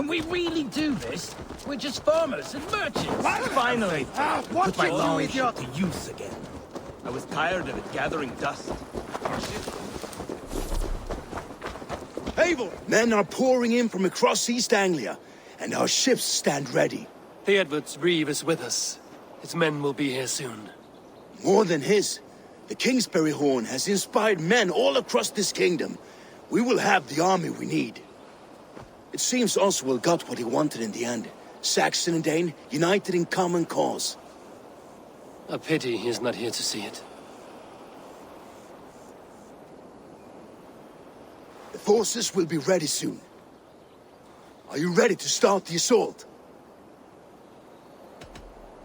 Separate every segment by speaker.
Speaker 1: Can we really do this? We're just farmers and merchants.
Speaker 2: Finally,
Speaker 3: What
Speaker 2: put my
Speaker 3: you
Speaker 2: long
Speaker 3: idiot?
Speaker 2: ship to use again. I was tired of it gathering dust.
Speaker 4: Eivor! Men are pouring in from across East Anglia, and our ships stand ready.
Speaker 5: Theodward's Reeve is with us. His men will be here soon.
Speaker 4: More than his. The Kingsbury Horn has inspired men all across this kingdom. We will have the army we need. It seems Oswald got what he wanted in the end. Saxon and Dane, united in common cause.
Speaker 5: A pity he is not here to see it.
Speaker 4: The forces will be ready soon. Are you ready to start the assault?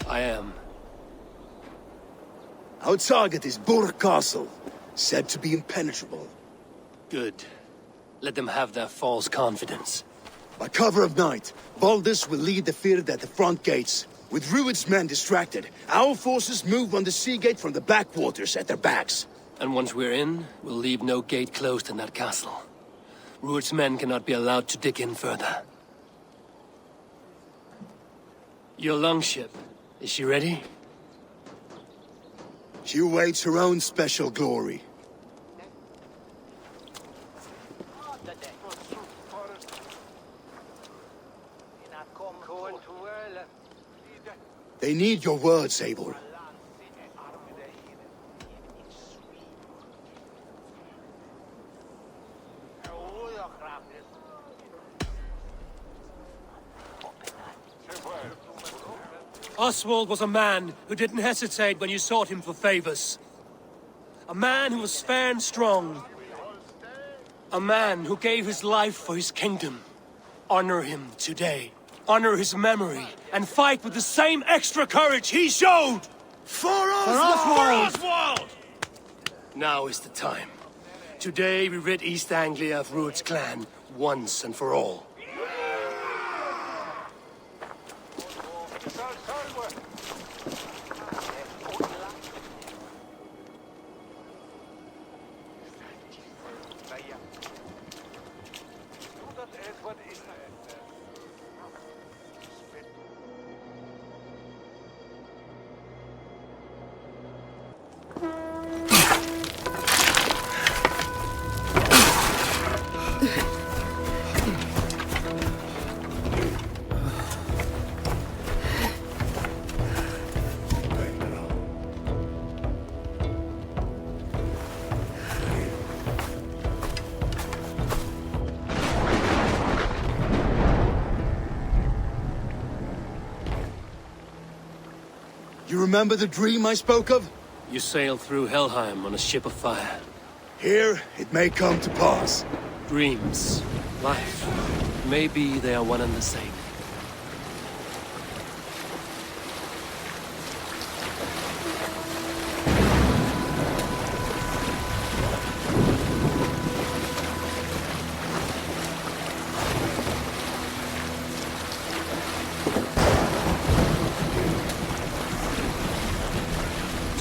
Speaker 5: I am.
Speaker 4: Our target is Burg Castle, said to be impenetrable.
Speaker 5: Good. Let them have their false confidence.
Speaker 4: By cover of night, Baldus will lead the field at the front gates. With Rued's men distracted, our forces move on the sea gate from the backwaters at their backs.
Speaker 5: And once we're in, we'll leave no gate closed in that castle. Rued's men cannot be allowed to dig in further. Your longship, is she ready?
Speaker 4: She awaits her own special glory. They need your words, Eivor.
Speaker 5: Oswald was a man who didn't hesitate when you sought him for favors. A man who was fair and strong. A man who gave his life for his kingdom. Honor him today. Honor his memory. And fight with the same extra courage he showed!
Speaker 4: For Oswald!
Speaker 5: For Oswald! Now is the time. Today we rid East Anglia of Rued's clan, once and for all.
Speaker 4: You remember the dream I spoke of?
Speaker 5: You sailed through Helheim on a ship of fire.
Speaker 4: Here, it may come to pass.
Speaker 5: Dreams, life, maybe they are one and the same.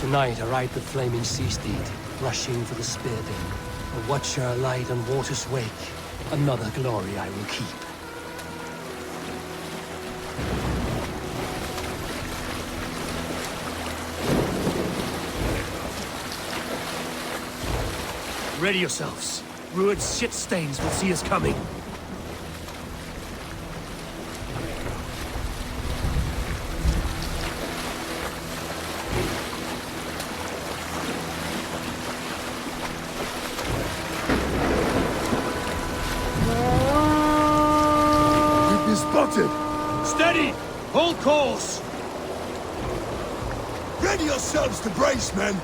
Speaker 5: Tonight I ride the flaming sea steed, rushing for the spear den. A watcher alight on water's wake. Another glory I will keep. Ready yourselves. Rued's shit stains will see us coming.
Speaker 4: Spotted!
Speaker 5: Steady! Hold course!
Speaker 4: Ready yourselves to brace, men!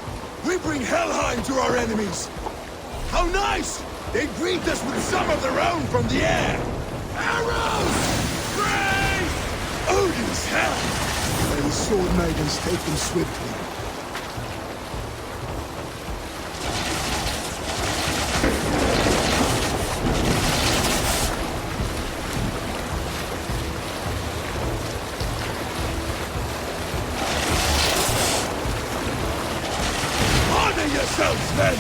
Speaker 4: We bring Helheim to our enemies! How nice! They greet us with some of their own from the air! Arrows! Grace! Odin's hell! May the sword maidens take them swiftly. Yourselves, men!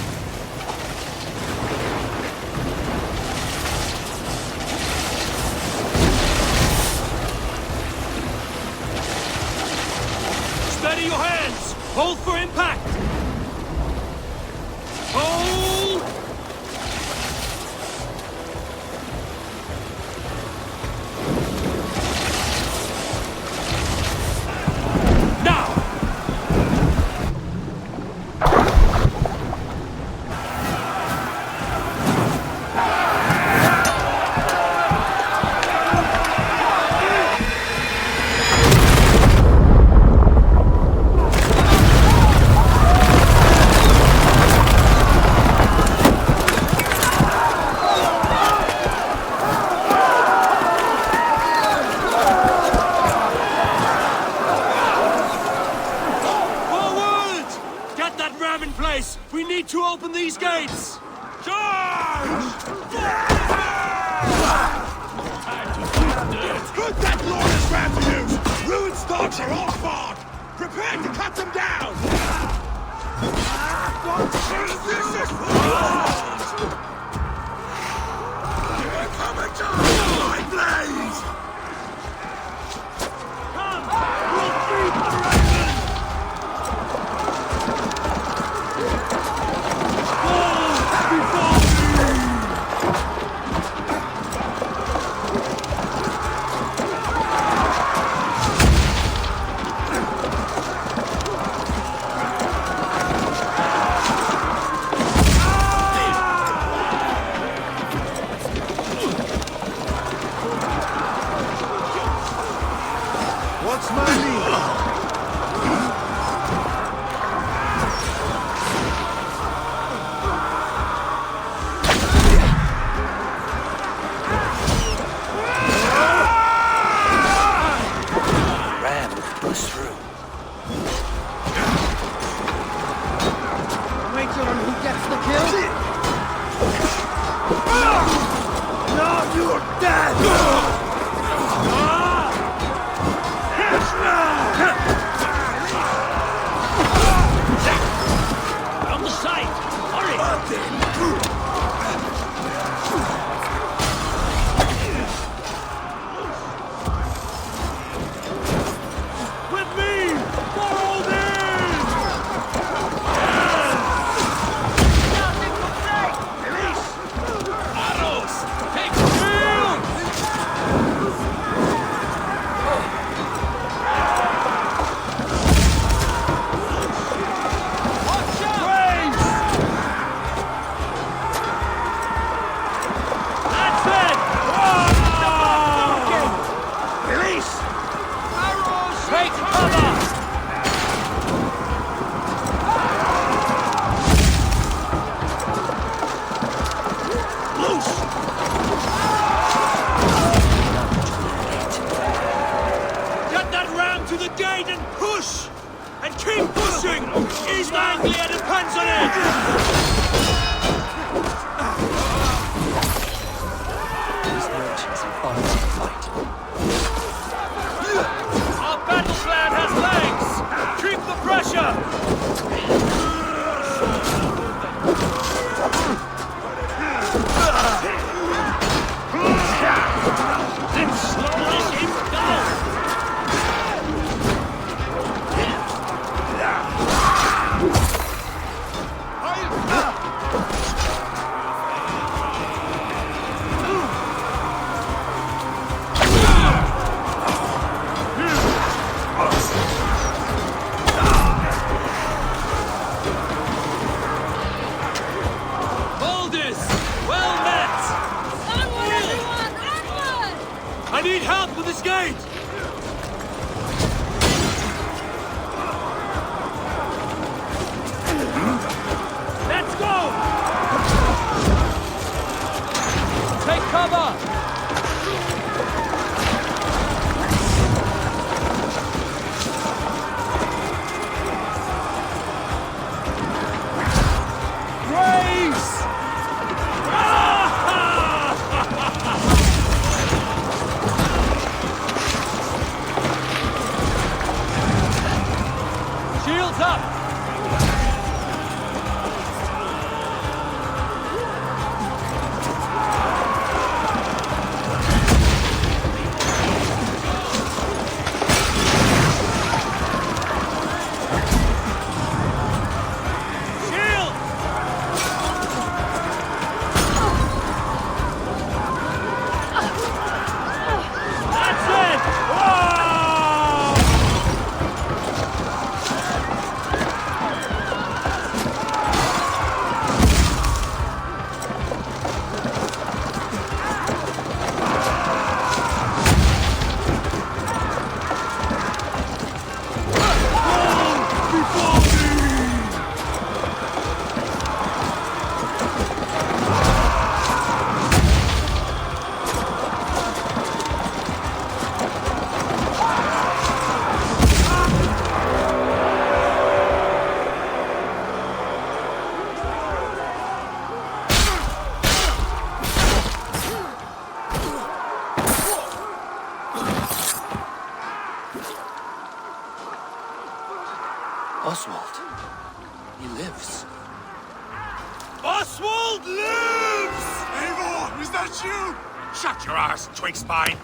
Speaker 5: We need to open these gates!
Speaker 4: Good that Lord is grabbed to use! Ruined stocks are all fought! Prepare to cut them down! This is We're coming to my blaze!
Speaker 5: Come! We'll feed the ravens! Before me!
Speaker 4: What's my need?
Speaker 1: Ram push through.
Speaker 3: Wait on who gets the kill?
Speaker 4: Now you're dead!
Speaker 1: On the side! Hurry!
Speaker 5: With me! Follow this!
Speaker 1: Arrows! Take
Speaker 5: That's it!
Speaker 4: Release!
Speaker 5: Take cover!
Speaker 4: Loose!
Speaker 5: Get that ram to the gate and push! And keep pushing! East Anglia depends on it!
Speaker 1: these merchants and followers to fight.
Speaker 5: Our battle plan has legs! Keep the pressure!
Speaker 1: Let's slow him down!
Speaker 5: Baldus! Well met!
Speaker 6: Onward, everyone! Onward!
Speaker 5: I need help with this gate! Let's go! Take cover! Grace! Oswald lives!
Speaker 4: Eivor, is that you? Shut your ass, twig spine.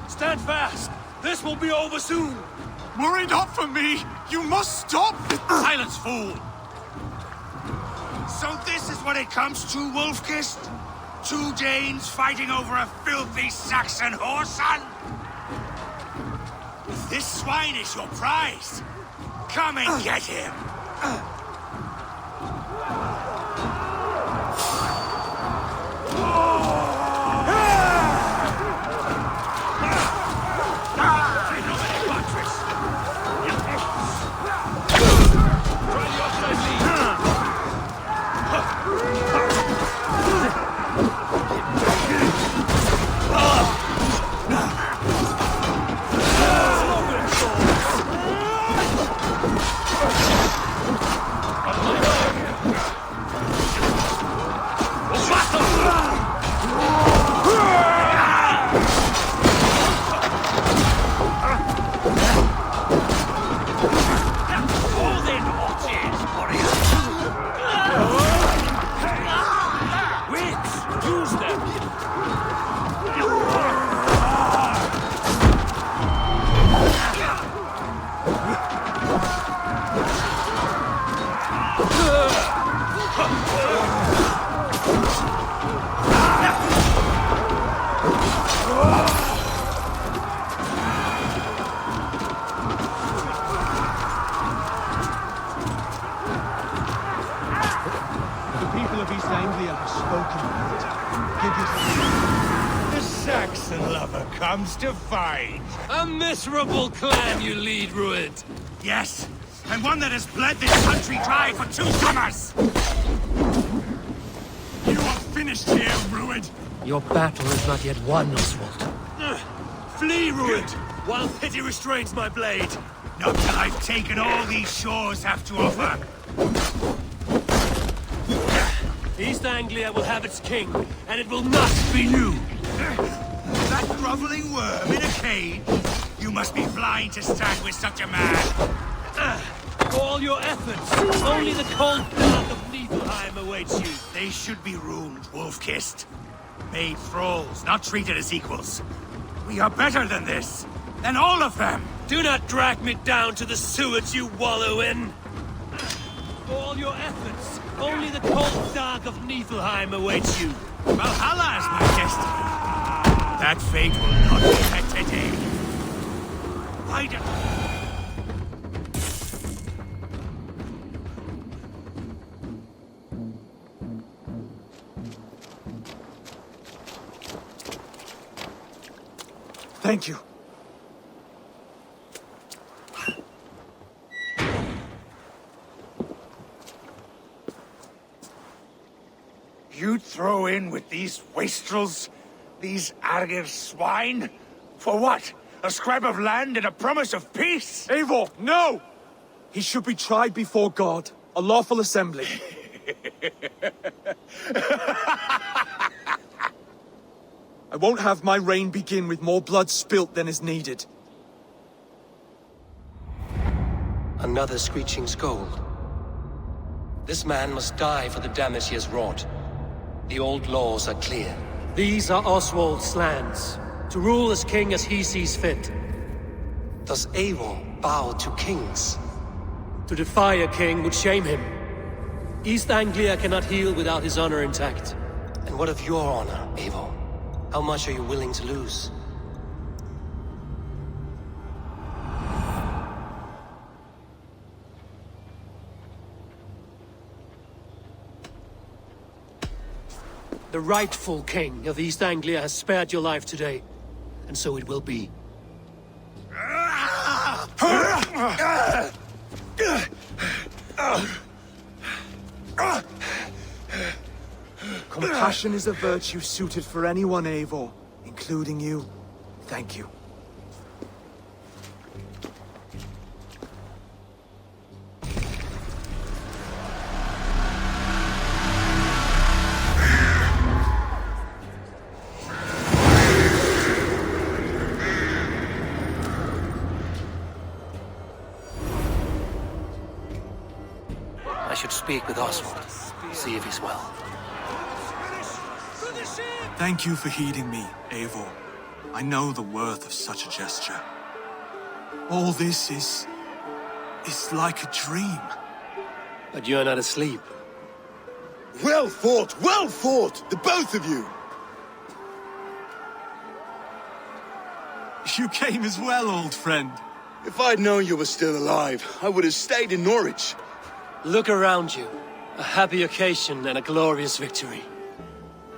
Speaker 5: Stand fast! This will be over soon!
Speaker 4: Worry not for me. You must stop.
Speaker 5: Silence, fool!
Speaker 7: So this is what it comes to, Wolfkist? 2 Danes fighting over a filthy Saxon whoreson? This swine is your prize. Come and get him. Comes to fight.
Speaker 5: A miserable clan you lead, Rued.
Speaker 7: Yes, and one that has bled this country dry for 2 summers.
Speaker 4: You are finished here, Rued.
Speaker 5: Your battle is not yet won, Oswald. Flee, Rued, while pity restrains my blade.
Speaker 7: Not till I've taken all these shores have to offer.
Speaker 5: East Anglia will have its king, and it will not be you.
Speaker 7: That groveling worm in a cage? You must be blind to stand with such a man.
Speaker 5: All your efforts, only the cold dark of Niflheim awaits you.
Speaker 7: They should be ruled, Wolf-kissed. Made thralls, not treated as equals. We are better than this. Than all of them.
Speaker 5: Do not drag me down to the sewers you wallow in. All your efforts, only the cold dark of Niflheim awaits you.
Speaker 7: Valhalla is my destiny. That fate will not be met today. Why do...
Speaker 4: Thank you.
Speaker 7: You'd throw in with these wastrels? These Argir swine? For what? A scrap of land and a promise of peace?
Speaker 4: Eivor, no! He should be tried before God. A lawful assembly. I won't have my reign begin with more blood spilt than is needed.
Speaker 5: Another screeching scold. This man must die for the damage he has wrought. The old laws are clear. These are Oswald's lands, to rule as king as he sees fit. Does Eivor bow to kings? To defy a king would shame him. East Anglia cannot heal without his honor intact. And what of your honor, Eivor? How much are you willing to lose? The rightful king of East Anglia has spared your life today, and so it will be.
Speaker 4: Compassion is a virtue suited for anyone, Eivor, including you. Thank you.
Speaker 5: I should speak with Oswald, see if he's well.
Speaker 8: Thank you for heeding me, Eivor. I know the worth of such a gesture. All this is like a dream.
Speaker 5: But you're not asleep.
Speaker 4: Well fought, the both of you!
Speaker 8: You came as well, old friend.
Speaker 4: If I'd known you were still alive, I would have stayed in Norwich.
Speaker 5: Look around you. A happy occasion and a glorious victory.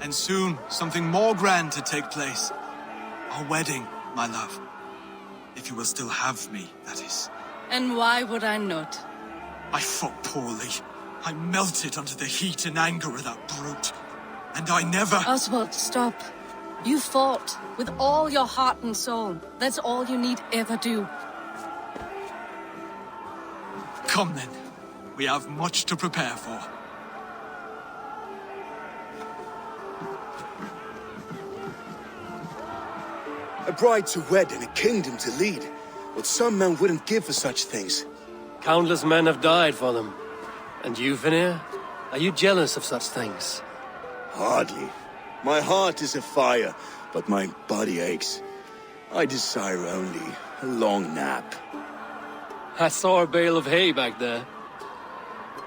Speaker 8: And soon, something more grand to take place. Our wedding, my love. If you will still have me, that is.
Speaker 6: And why would I not?
Speaker 8: I fought poorly. I melted under the heat and anger of that brute. And I never...
Speaker 6: Oswald, stop. You fought with all your heart and soul. That's all you need ever do.
Speaker 8: Come then. We have much to prepare for.
Speaker 4: A bride to wed and a kingdom to lead. What some men wouldn't give for such things.
Speaker 5: Countless men have died for them. And you, Vanir? Are you jealous of such things?
Speaker 4: Hardly. My heart is afire, but my body aches. I desire only a long nap.
Speaker 5: I saw a bale of hay back there.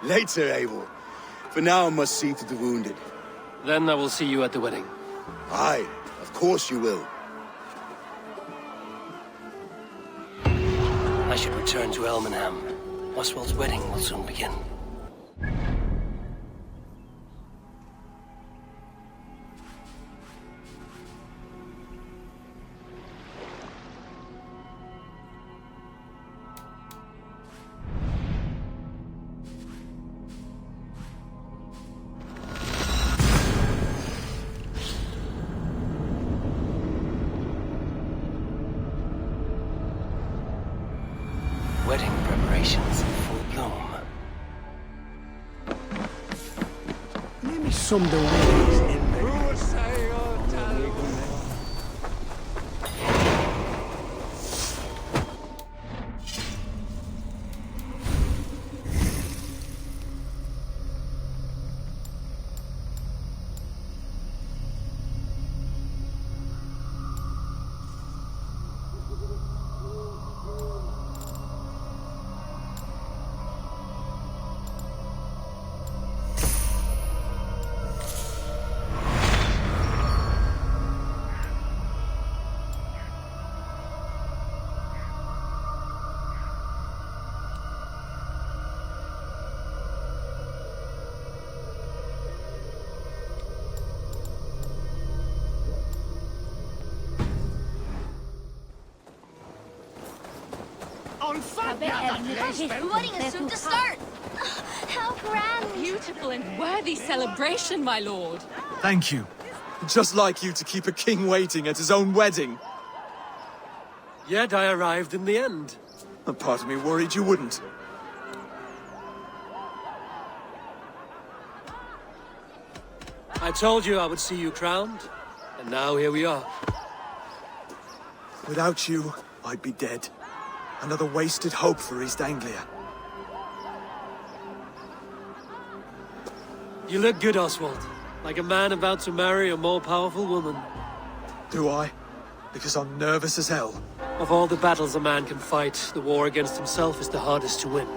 Speaker 4: Later, Abel. For now I must see to the wounded.
Speaker 5: Then I will see you at the wedding.
Speaker 4: Aye, of course you will.
Speaker 5: I should return to Elmenham. Oswald's wedding will soon begin. Wedding preparations in full bloom.
Speaker 3: Maybe someday in there.
Speaker 6: The wedding is soon to start! How grand!
Speaker 9: Beautiful and worthy celebration, my lord.
Speaker 8: Thank you. Just like you to keep a king waiting at his own wedding.
Speaker 5: Yet I arrived in the end.
Speaker 8: A part of me worried you wouldn't.
Speaker 5: I told you I would see you crowned, and now here we are.
Speaker 8: Without you, I'd be dead. Another wasted hope for East Anglia.
Speaker 5: You look good, Oswald. Like a man about to marry a more powerful woman.
Speaker 8: Do I? Because I'm nervous as hell.
Speaker 5: Of all the battles a man can fight, the war against himself is the hardest to win.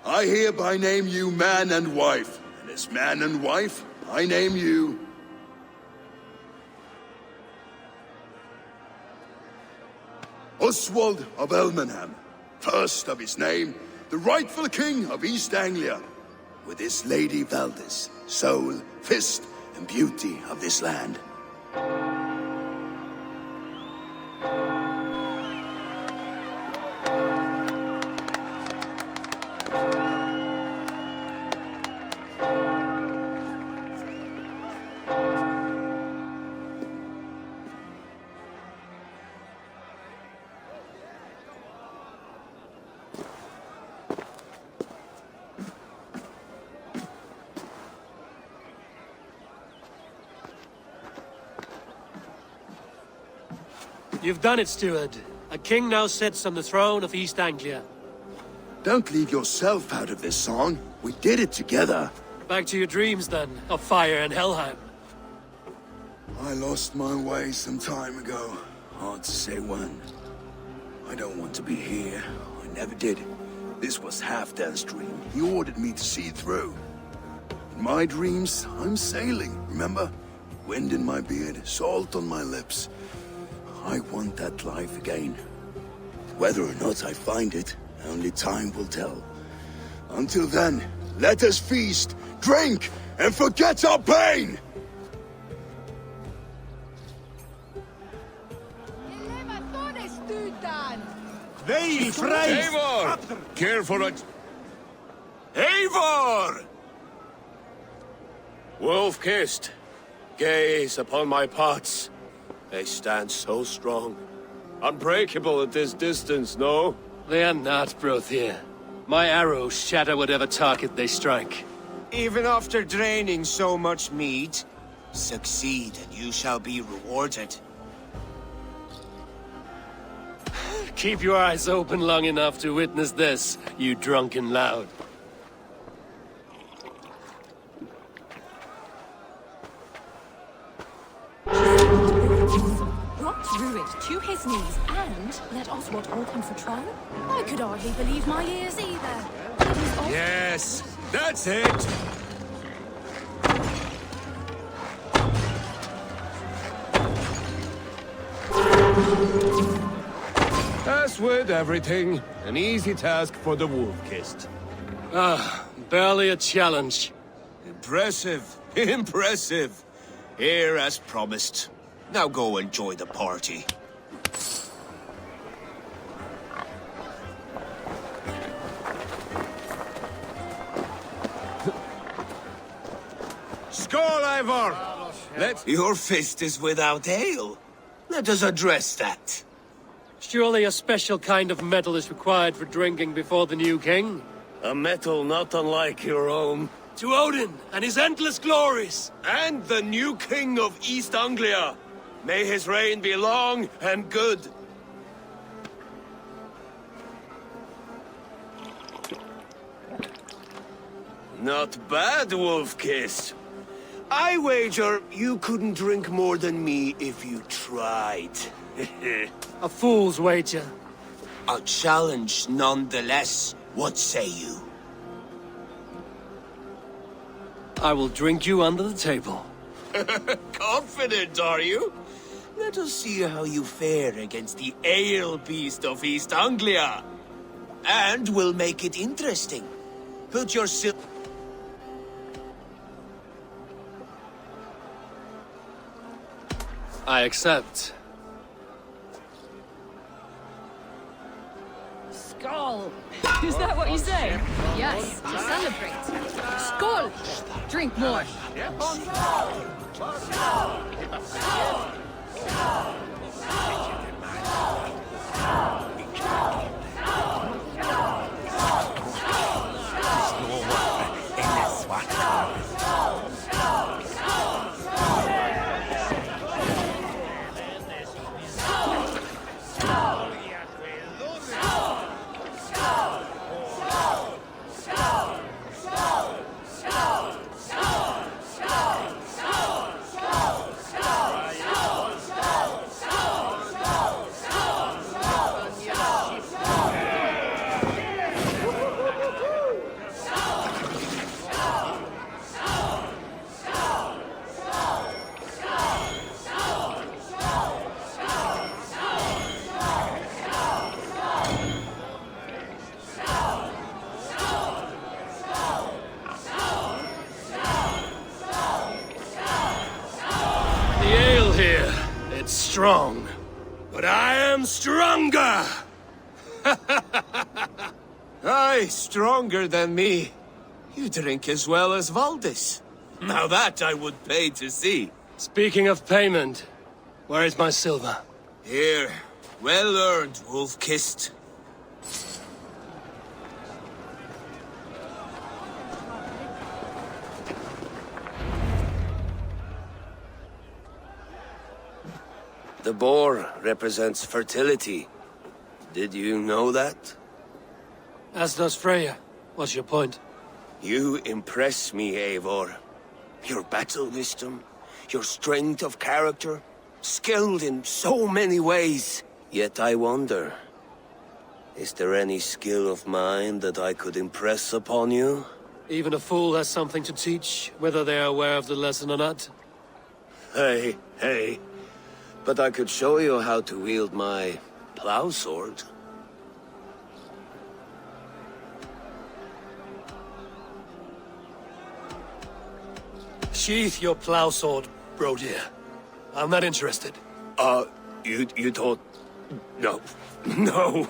Speaker 4: I hereby name you man and wife. And as man and wife, I name you... Oswald of Elmenham, first of his name, the rightful king of East Anglia, with his lady Valdis, soul, fist, and beauty of this land.
Speaker 5: You've done it, steward. A king now sits on the throne of East Anglia.
Speaker 4: Don't leave yourself out of this song. We did it together.
Speaker 5: Back to your dreams, then, of fire and Helheim.
Speaker 4: I lost my way some time ago. Hard to say when. I don't want to be here. I never did. This was Halfdan's dream. He ordered me to see it through. In my dreams, I'm sailing, remember? Wind in my beard, salt on my lips. I want that life again. Whether or not I find it, only time will tell. Until then, let us feast, drink, and forget our pain!
Speaker 7: Veil Freys!
Speaker 2: Eivor! Care for it. Eivor! Wolf-kissed, gaze upon my pots. They stand so strong. Unbreakable at this distance, no?
Speaker 5: They are not, Brothir. My arrows shatter whatever target they strike.
Speaker 10: Even after draining so much meat, succeed and you shall be rewarded.
Speaker 5: Keep your eyes open long enough to witness this, you drunken loud.
Speaker 9: Brought Ruin to his knees and let Oswald hold him for trial? I could hardly believe my ears either. It was Oswald.
Speaker 2: Yes, that's it! As with everything, an easy task for the Wolf-kissed.
Speaker 5: Barely a challenge.
Speaker 10: Impressive, impressive. Here as promised. Now go enjoy the party.
Speaker 2: Skål, Eivor!
Speaker 10: Your fist is without ale. Let us address that.
Speaker 5: Surely a special kind of metal is required for drinking before the new king?
Speaker 2: A metal not unlike your own.
Speaker 5: To Odin and his endless glories!
Speaker 2: And the new king of East Anglia. May his reign be long and good. Not bad, Wolf-kissed. I wager you couldn't drink more than me if you tried.
Speaker 5: A fool's wager.
Speaker 10: A challenge nonetheless. What say you?
Speaker 5: I will drink you under the table.
Speaker 10: Confident, are you? Let us see how you fare against the ale beast of East Anglia. And we'll make it interesting. Put your
Speaker 5: I accept.
Speaker 9: Skål! Is that what you say? Yes, to celebrate. Skål! Drink more.
Speaker 2: even stronger! Aye, stronger than me. You drink as well as Valdis. Now that I would pay to see.
Speaker 5: Speaking of payment, where is my silver?
Speaker 10: Here, well earned, wolf-kissed.
Speaker 2: The boar represents fertility. Did you know that?
Speaker 5: As does Freya. What's your point?
Speaker 2: You impress me, Eivor. Your battle wisdom, your strength of character, skilled in so many ways. Yet I wonder, is there any skill of mine that I could impress upon you?
Speaker 5: Even a fool has something to teach, whether they are aware of the lesson or not.
Speaker 2: Hey. But I could show you how to wield my plow sword.
Speaker 5: Sheath your plow sword, bro dear. I'm not interested.
Speaker 2: You thought... No. No.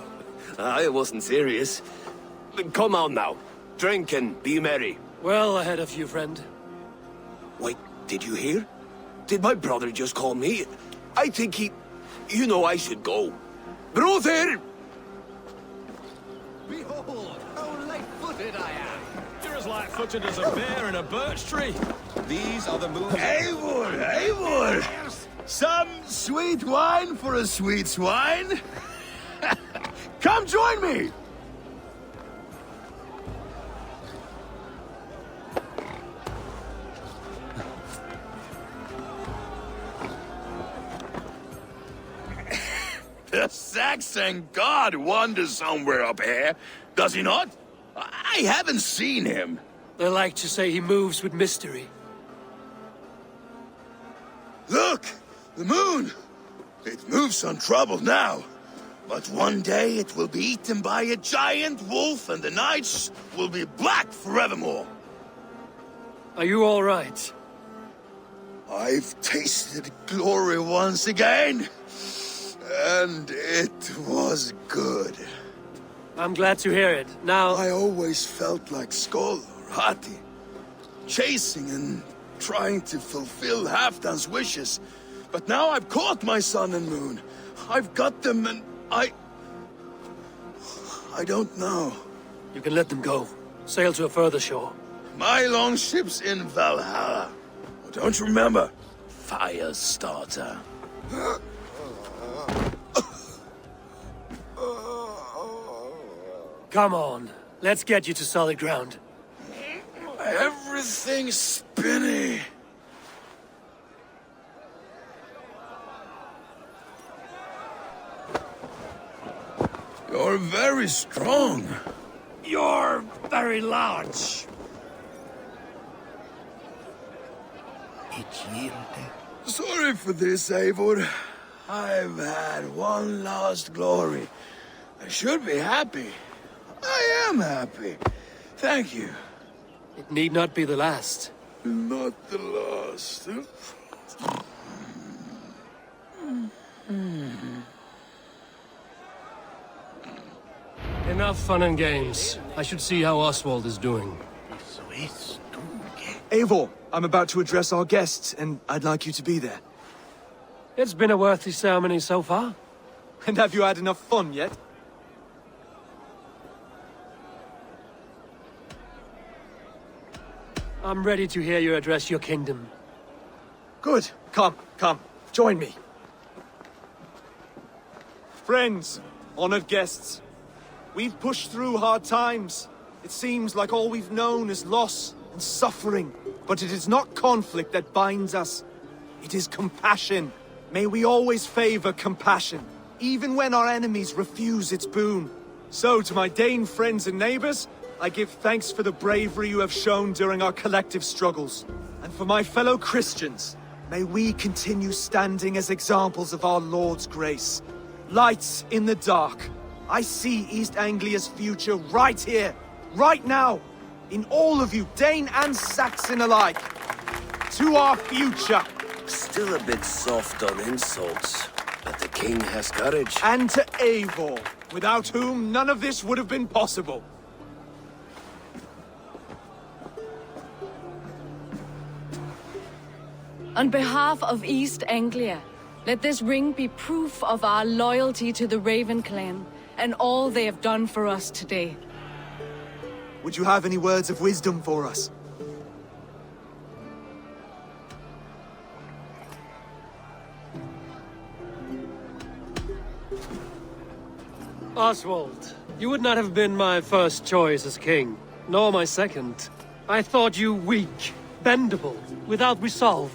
Speaker 2: I wasn't serious. Come on now. Drink and be merry.
Speaker 5: Well ahead of you, friend.
Speaker 2: Wait, did you hear? Did my brother just call me? I think he... You know I should go. Brother!
Speaker 1: Behold, how light-footed I am. You're as light-footed as a bear in a birch tree. These are the moves...
Speaker 4: Eivor! Some sweet wine for a sweet swine? Come join me! The Saxon god wanders somewhere up here, does he not? I haven't seen him.
Speaker 5: They like to say he moves with mystery.
Speaker 4: Look! The moon! It moves untroubled now. But one day it will be eaten by a giant wolf and the nights will be black forevermore.
Speaker 5: Are you all right?
Speaker 4: I've tasted glory once again. And it was good.
Speaker 5: I'm glad to hear it. Now...
Speaker 4: I always felt like Skoll or Hati. Chasing and trying to fulfill Halfdan's wishes. But now I've caught my sun and moon. I've got them and I don't know.
Speaker 5: You can let them go. Sail to a further shore.
Speaker 4: My longship's in Valhalla. Oh, don't you remember? Fire starter.
Speaker 5: Come on. Let's get you to solid ground.
Speaker 4: Everything's spinny. You're very strong.
Speaker 5: You're very large.
Speaker 4: Sorry for this, Eivor. I've had one last glory. I should be happy. I am happy. Thank you.
Speaker 5: It need not be the last.
Speaker 4: Not the last.
Speaker 5: Enough fun and games. I should see how Oswald is doing.
Speaker 8: Eivor, I'm about to address our guests, and I'd like you to be there.
Speaker 5: It's been a worthy ceremony so far.
Speaker 8: And have you had enough fun yet?
Speaker 5: I'm ready to hear you address your kingdom.
Speaker 8: Good. Come. Join me. Friends, honored guests. We've pushed through hard times. It seems like all we've known is loss and suffering. But it is not conflict that binds us. It is compassion. May we always favor compassion, even when our enemies refuse its boon. So, to my Dane friends and neighbors, I give thanks for the bravery you have shown during our collective struggles. And for my fellow Christians, may we continue standing as examples of our Lord's grace. Lights in the dark. I see East Anglia's future right here, right now, in all of you, Dane and Saxon alike. To our future.
Speaker 2: Still a bit soft on insults. But the king has courage.
Speaker 8: And to Eivor, without whom none of this would have been possible.
Speaker 6: On behalf of East Anglia, let this ring be proof of our loyalty to the Raven clan and all they have done for us today.
Speaker 8: Would you have any words of wisdom for us?
Speaker 5: Oswald, you would not have been my first choice as king, nor my second. I thought you weak, bendable, without resolve.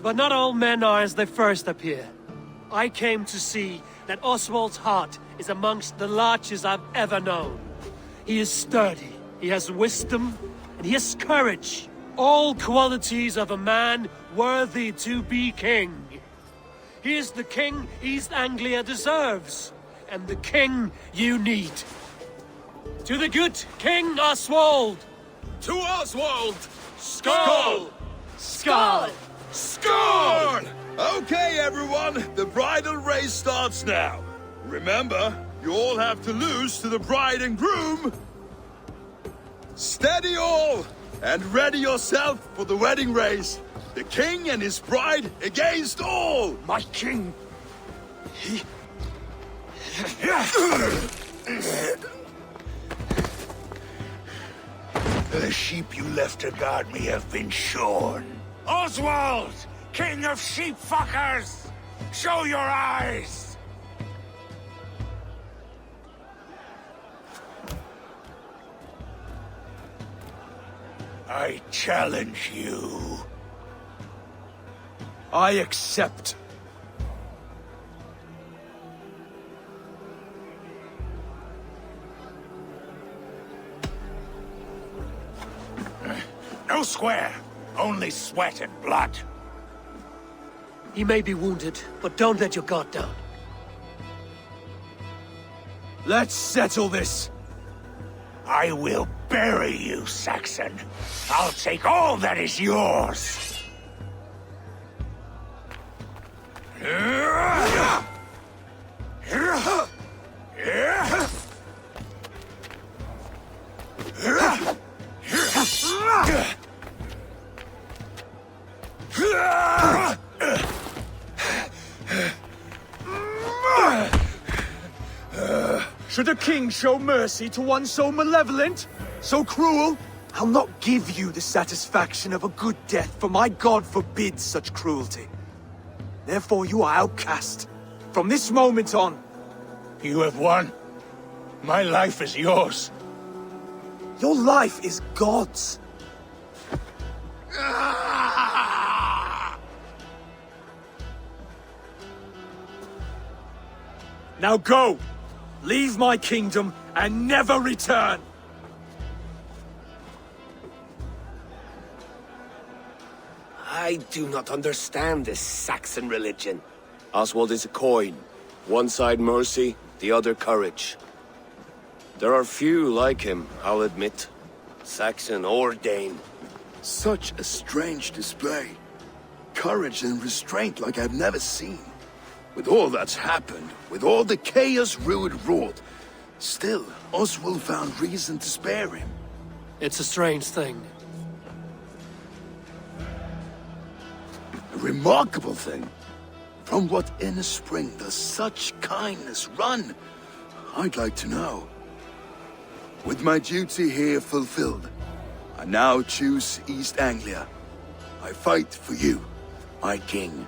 Speaker 5: But not all men are as they first appear. I came to see that Oswald's heart is amongst the largest I've ever known. He is sturdy, he has wisdom, and he has courage. All qualities of a man worthy to be king. He is the king East Anglia deserves, and the king you need. To the good King Oswald!
Speaker 1: To Oswald!
Speaker 5: Skull!
Speaker 6: Skull!
Speaker 4: Score! Okay, everyone, the bridal race starts now. Remember, you all have to lose to the bride and groom. Steady all, and ready yourself for the wedding race. The king and his bride against all.
Speaker 7: My king! The sheep you left to guard me have been shorn. Oswald! King of sheep fuckers! Show your eyes! I challenge you.
Speaker 8: I accept.
Speaker 7: No square, only sweat and blood.
Speaker 5: He may be wounded, but don't let your guard down.
Speaker 8: Let's settle this.
Speaker 7: I will bury you, Saxon. I'll take all that is yours.
Speaker 8: Should a king show mercy to one so malevolent, so cruel? I'll not give you the satisfaction of a good death, for my god forbids such cruelty. Therefore you are outcast. From this moment on.
Speaker 7: You have won. My life is yours.
Speaker 8: Your life is God's. Now go! Leave my kingdom and never return!
Speaker 2: I do not understand this Saxon religion. Oswald is a coin. One side mercy, the other courage. There are few like him, I'll admit. Saxon or Dane.
Speaker 4: Such a strange display. Courage and restraint like I've never seen. With all that's happened, with all the chaos Rued wrought, still, Oswald found reason to spare him.
Speaker 5: It's a strange thing.
Speaker 4: A remarkable thing. From what inner spring does such kindness run? I'd like to know. With my duty here fulfilled, I now choose East Anglia. I fight for you, my king.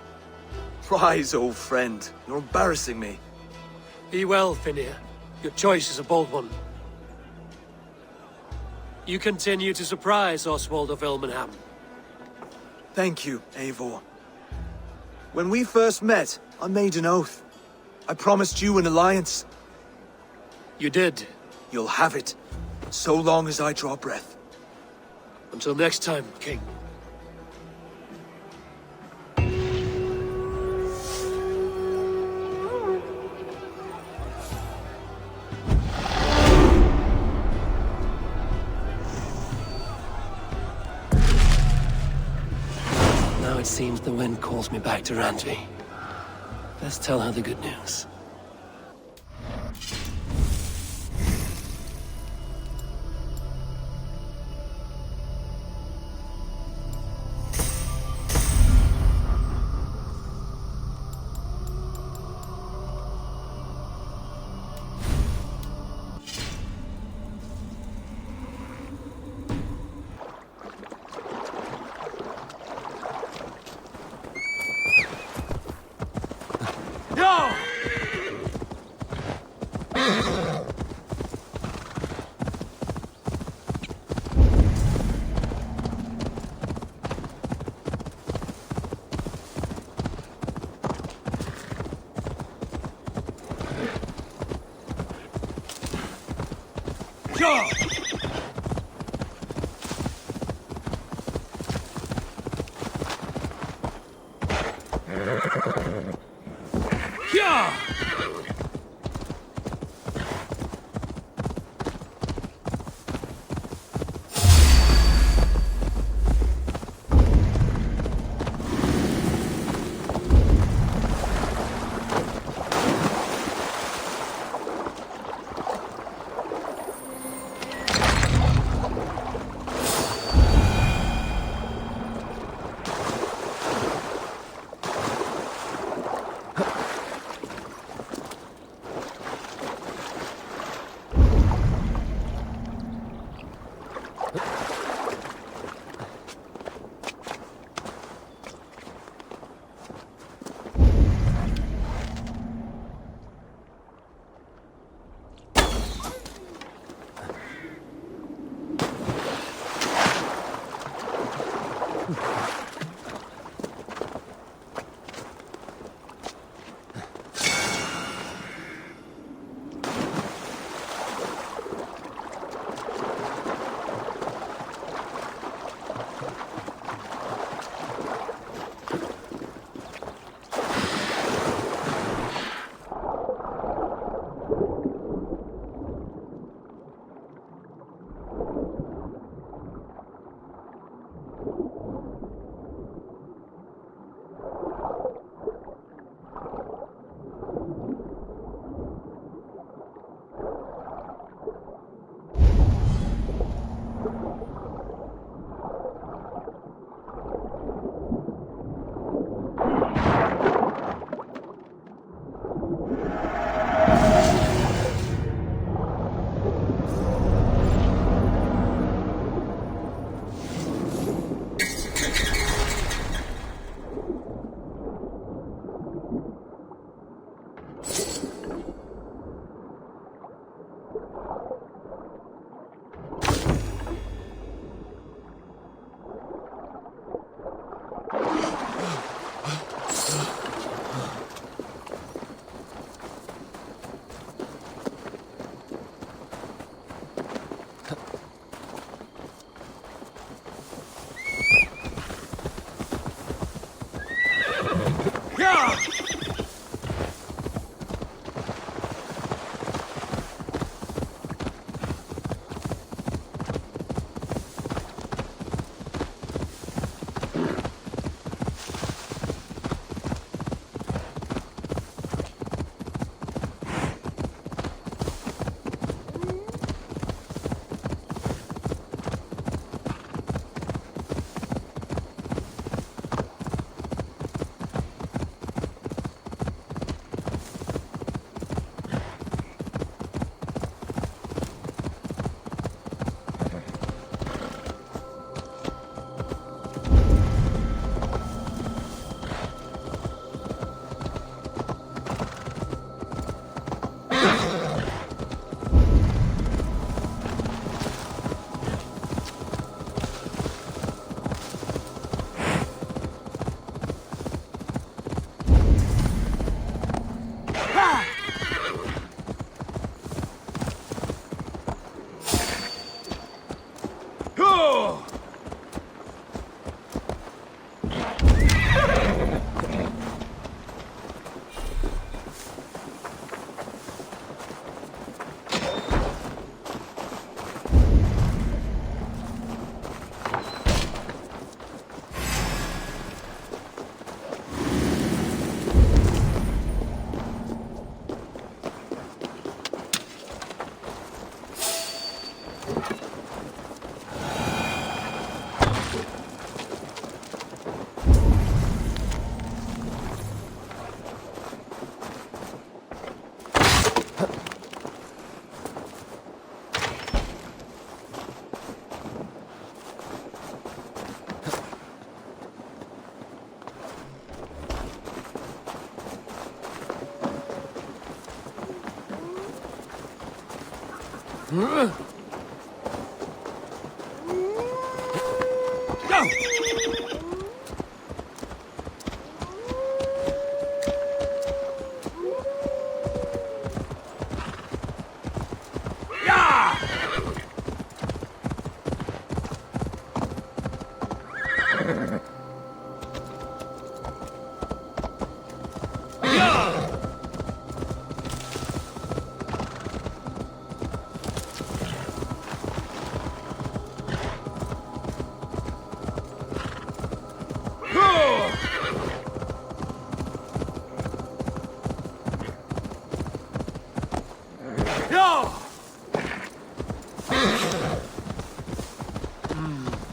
Speaker 8: Rise, old friend. You're embarrassing me.
Speaker 5: Be well, Finnir. Your choice is a bold one. You continue to surprise Oswald of Ilmenham.
Speaker 8: Thank you, Eivor. When we first met, I made an oath. I promised you an alliance.
Speaker 5: You did.
Speaker 8: You'll have it, so long as I draw breath.
Speaker 5: Until next time, King. Now it seems the wind calls me back to Randvi.
Speaker 3: Let's tell her the good news.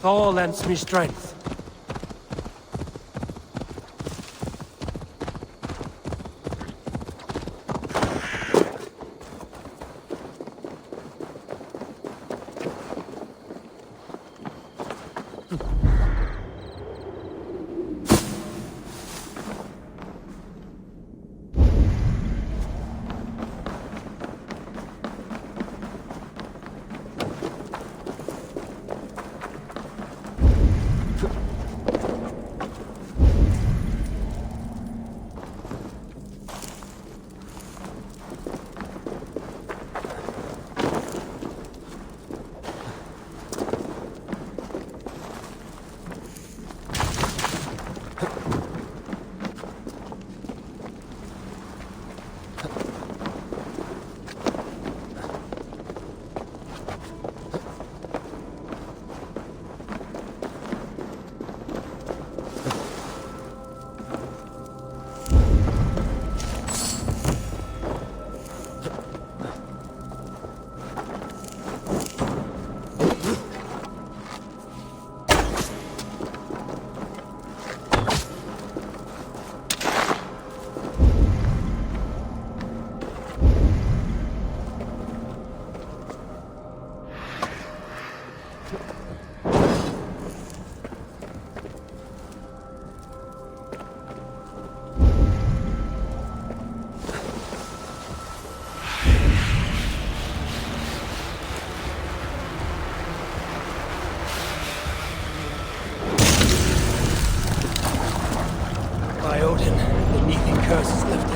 Speaker 5: Thor lends me strength. By Odin, the Negan curse is lifted.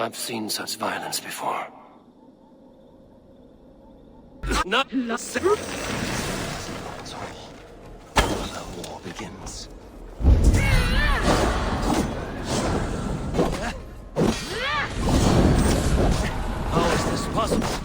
Speaker 5: I've seen such violence before. Not that's all. The war begins. How is this possible?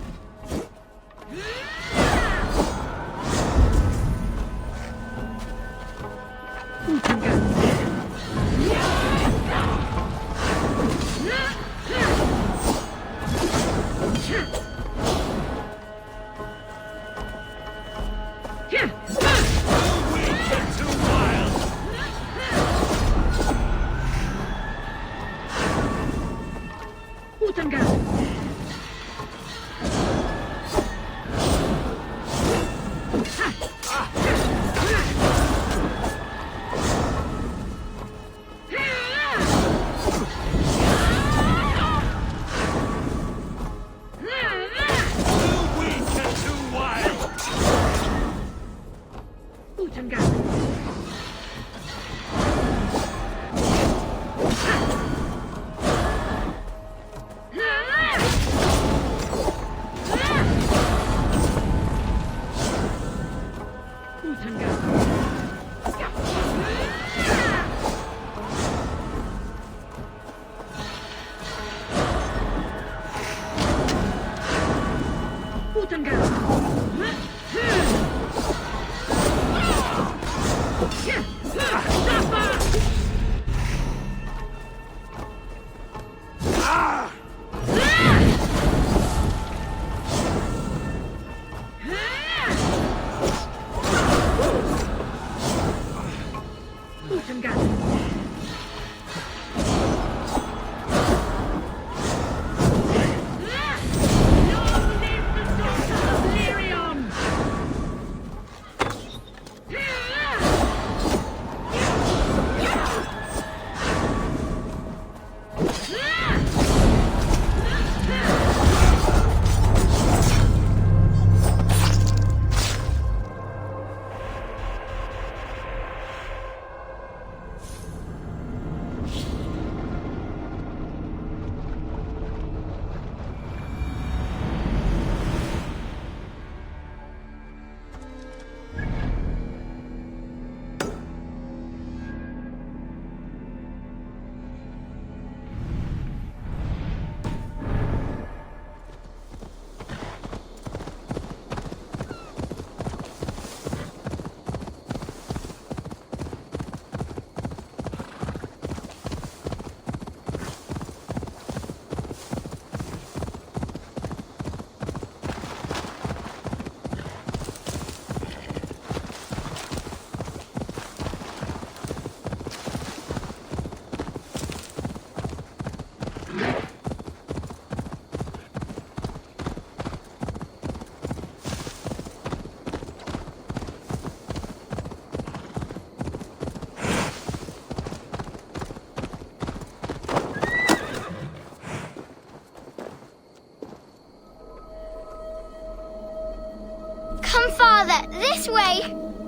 Speaker 11: Come, Father, this way!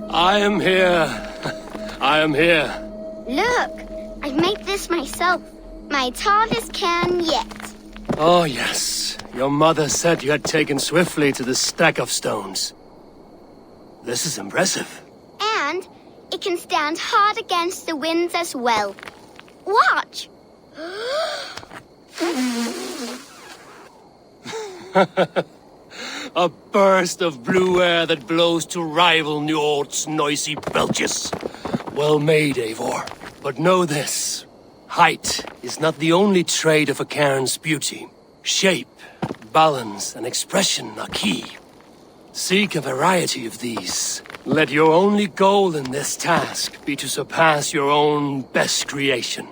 Speaker 5: I am here. I am here.
Speaker 11: Look, I've made this myself. My tallest cairn yet.
Speaker 5: Oh, yes. Your mother said you had taken swiftly to the stack of stones. This is impressive.
Speaker 11: And it can stand hard against the winds as well. Watch!
Speaker 5: A burst of blue air that blows to rival Njord's noisy belches. Well made, Eivor. But know this. Height is not the only trait of a cairn's beauty. Shape, balance, and expression are key. Seek a variety of these. Let your only goal in this task be to surpass your own best creation.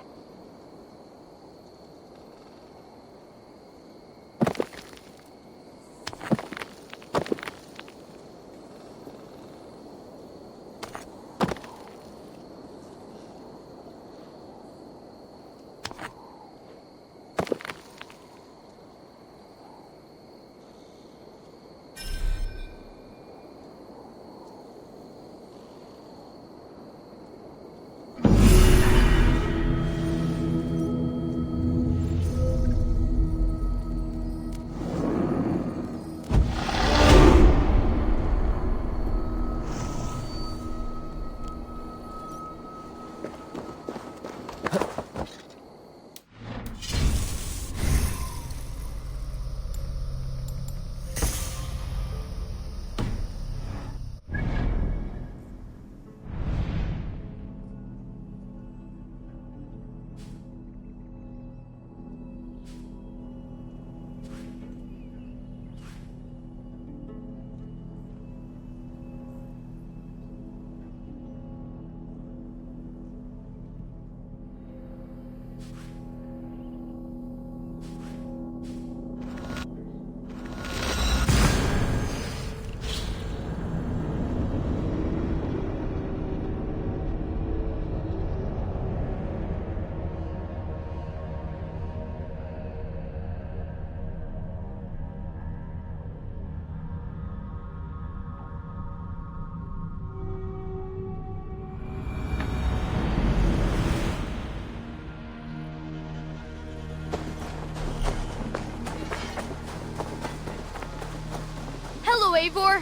Speaker 11: Eivor.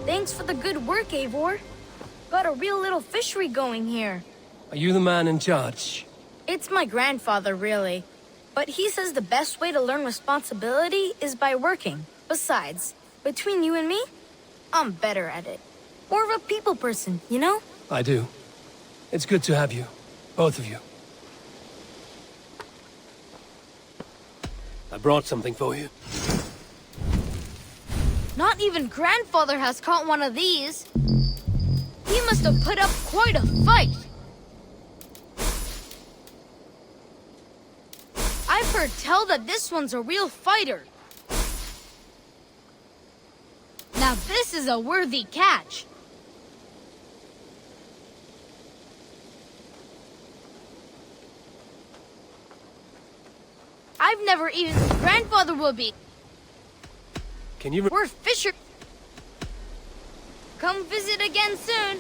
Speaker 11: Thanks for the good work, Eivor. Got a real little fishery going here.
Speaker 5: Are you the man in charge?
Speaker 11: It's my grandfather, really. But he says the best way to learn responsibility is by working. Besides, between you and me, I'm better at it. More of a people person, you know?
Speaker 5: I do. It's good to have you. Both of you. I brought something for you.
Speaker 11: Not even grandfather has caught one of these. He must have put up quite a fight. I've heard tell that this one's a real fighter. Now this is a worthy catch. I've never even... Grandfather will be...
Speaker 5: Can you...
Speaker 11: We're fisher... Come visit again soon.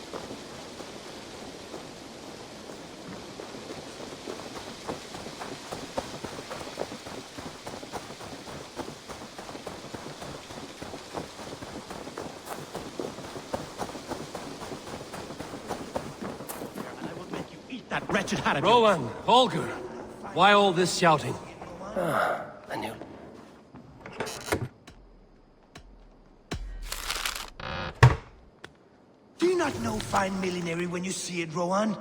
Speaker 12: That wretched Harry.
Speaker 5: Rowan, Holger, why all this shouting? I knew.
Speaker 12: Do you not know fine millinery when you see it, Rowan?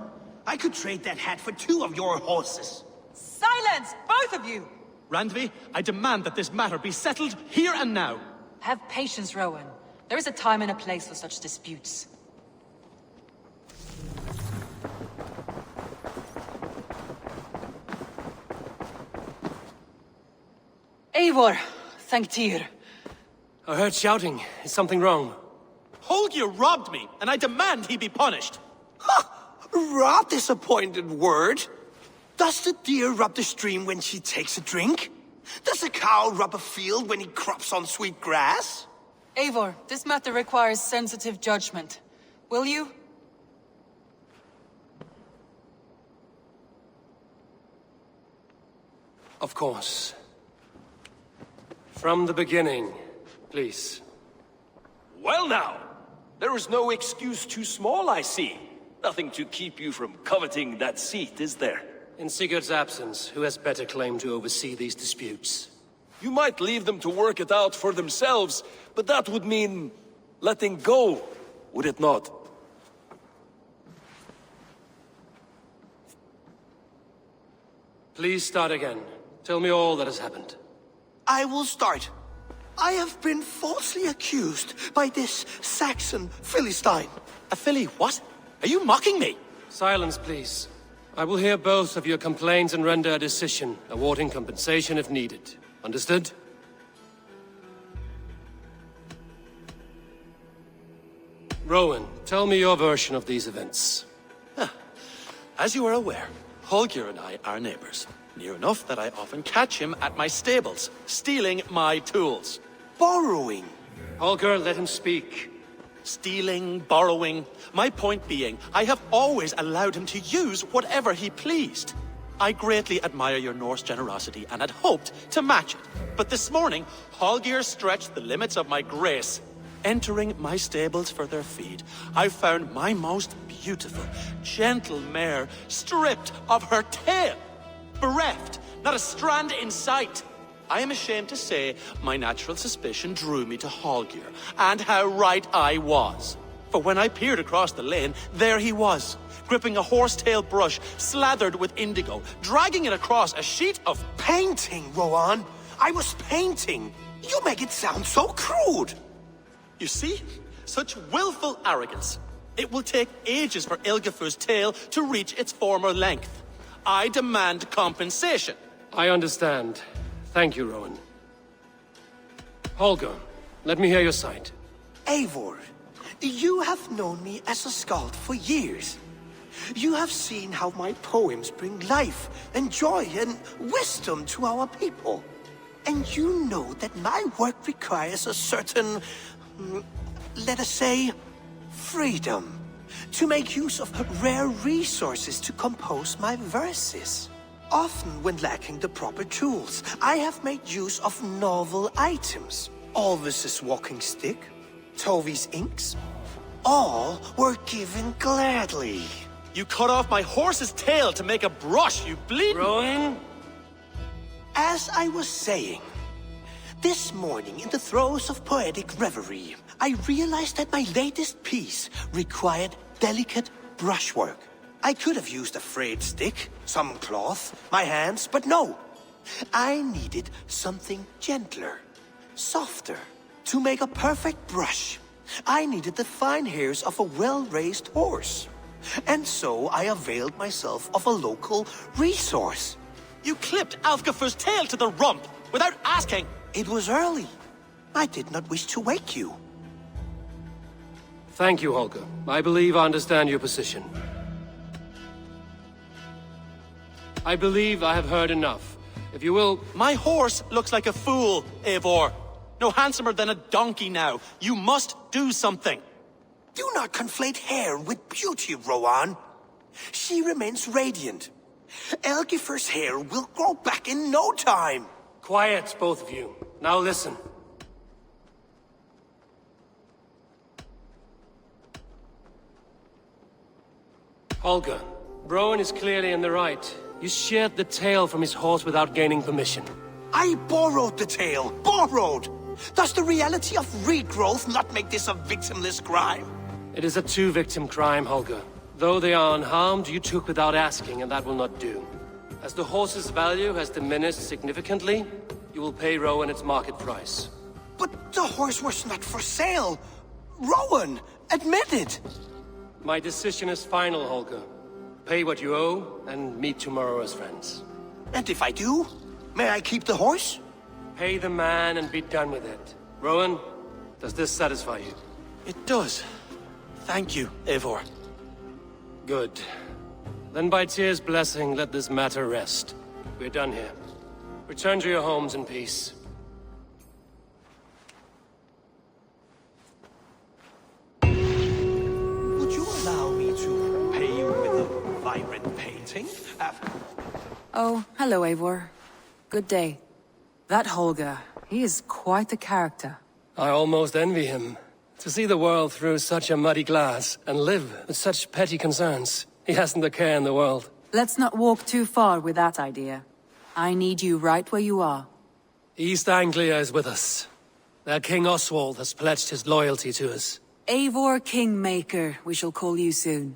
Speaker 12: I could trade that hat for 2 of your horses.
Speaker 13: Silence, both of you!
Speaker 8: Randvi, I demand that this matter be settled here and now.
Speaker 13: Have patience, Rowan. There is a time and a place for such disputes. Eivor, thank Tyr.
Speaker 5: I heard shouting. Is something wrong?
Speaker 8: Holger robbed me, and I demand he be punished.
Speaker 12: Rot disappointed word. Does the deer rub the stream when she takes a drink? Does a cow rub a field when he crops on sweet grass?
Speaker 13: Eivor, this matter requires sensitive judgment. Will you?
Speaker 5: Of course. From the beginning, please.
Speaker 1: Well now, there is no excuse too small, I see. Nothing to keep you from coveting that seat, is there?
Speaker 5: In Sigurd's absence, who has better claim to oversee these disputes?
Speaker 1: You might leave them to work it out for themselves, but that would mean letting go, would it not?
Speaker 5: Please start again. Tell me all that has happened.
Speaker 12: I will start. I have been falsely accused by this Saxon Philistine.
Speaker 8: A Philly what? Are you mocking me?
Speaker 5: Silence, please. I will hear both of your complaints and render a decision, awarding compensation if needed. Understood? Rowan, tell me your version of these events.
Speaker 8: As you are aware, Holger and I are neighbors. Near enough that I often catch him at my stables, stealing my tools.
Speaker 12: Borrowing.
Speaker 5: Holger, let him speak.
Speaker 8: Stealing, borrowing. My point being, I have always allowed him to use whatever he pleased. I greatly admire your Norse generosity and had hoped to match it. But this morning, Holger stretched the limits of my grace. Entering my stables for their feed, I found my most beautiful, gentle mare stripped of her tail. Bereft, not a strand in sight. I am ashamed to say my natural suspicion drew me to Holger, and how right I was. For when I peered across the lane, there he was, gripping a horsetail brush slathered with indigo, dragging it across a sheet of
Speaker 12: painting, Rowan. I was painting. You make it sound so crude.
Speaker 8: You see? Such willful arrogance. It will take ages for Ilgafur's tail to reach its former length. I demand compensation.
Speaker 5: I understand. Thank you, Rowan. Holger, let me hear your side.
Speaker 12: Eivor, you have known me as a skald for years. You have seen how my poems bring life and joy and wisdom to our people. And you know that my work requires a certain, let us say, freedom. To make use of rare resources to compose my verses. Often when lacking the proper tools, I have made use of novel items. Alvis's walking stick, Tovy's inks, all were given gladly.
Speaker 8: You cut off my horse's tail to make a brush, you bleed.
Speaker 12: Rowan? As I was saying, this morning in the throes of poetic reverie, I realized that my latest piece required delicate brushwork. I could have used a frayed stick, some cloth, my hands, but no. I needed something gentler, softer. To make a perfect brush, I needed the fine hairs of a well-raised horse. And so I availed myself of a local resource.
Speaker 8: You clipped Alfgafur's tail to the rump without asking.
Speaker 12: It was early. I did not wish to wake you.
Speaker 5: Thank you, Holger. I believe I understand your position. I believe I have heard enough. If you will...
Speaker 8: My horse looks like a fool, Eivor. No handsomer than a donkey now. You must do something.
Speaker 12: Do not conflate hair with beauty, Rowan. She remains radiant. Elgifur's hair will grow back in no time.
Speaker 5: Quiet, both of you. Now listen. Holger, Rowan is clearly in the right. You sheared the tail from his horse without gaining permission.
Speaker 12: I borrowed the tail. Borrowed! Does the reality of regrowth not make this a victimless crime?
Speaker 5: It is a two-victim crime, Holger. Though they are unharmed, you took without asking, and that will not do. As the horse's value has diminished significantly, you will pay Rowan its market price.
Speaker 12: But the horse was not for sale. Rowan, admit it.
Speaker 5: My decision is final, Holger. Pay what you owe, and meet tomorrow as friends.
Speaker 12: And if I do, may I keep the horse?
Speaker 5: Pay the man and be done with it. Rowan, does this satisfy you?
Speaker 8: It does. Thank you, Eivor.
Speaker 5: Good. Then by Tyr's blessing, let this matter rest. We're done here. Return to your homes in peace.
Speaker 12: Would you allow me to pay you with a vibrant painting?
Speaker 14: Oh, hello, Eivor. Good day. That Holger, he is quite a character.
Speaker 5: I almost envy him. To see the world through such a muddy glass, and live with such petty concerns. He hasn't a care in the world.
Speaker 14: Let's not walk too far with that idea. I need you right where you are.
Speaker 5: East Anglia is with us. Their King Oswald has pledged his loyalty to us.
Speaker 14: Eivor Kingmaker, we shall call you soon.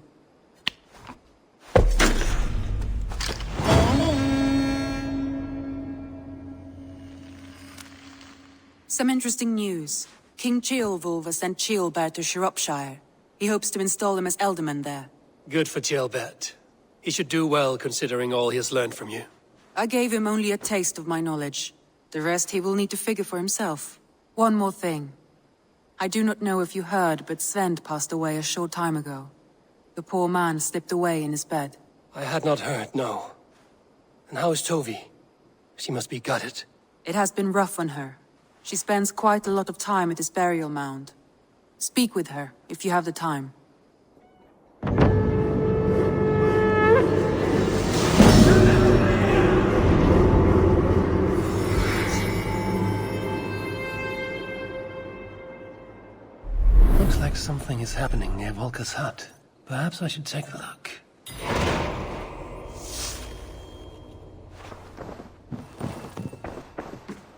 Speaker 14: Some interesting news. King Ceolwulf has sent Ceolbert to Shropshire. He hopes to install him as Elderman there.
Speaker 5: Good for Ceolbert. He should do well considering all he has learned from you.
Speaker 14: I gave him only a taste of my knowledge. The rest he will need to figure for himself. One more thing. I do not know if you heard, but Svend passed away a short time ago. The poor man slipped away in his bed.
Speaker 5: I had not heard, no. And how is Tovi? She must be gutted.
Speaker 14: It has been rough on her. She spends quite a lot of time at his burial mound. Speak with her, if you have the time.
Speaker 5: Looks like something is happening near Volker's hut. Perhaps I should take a look.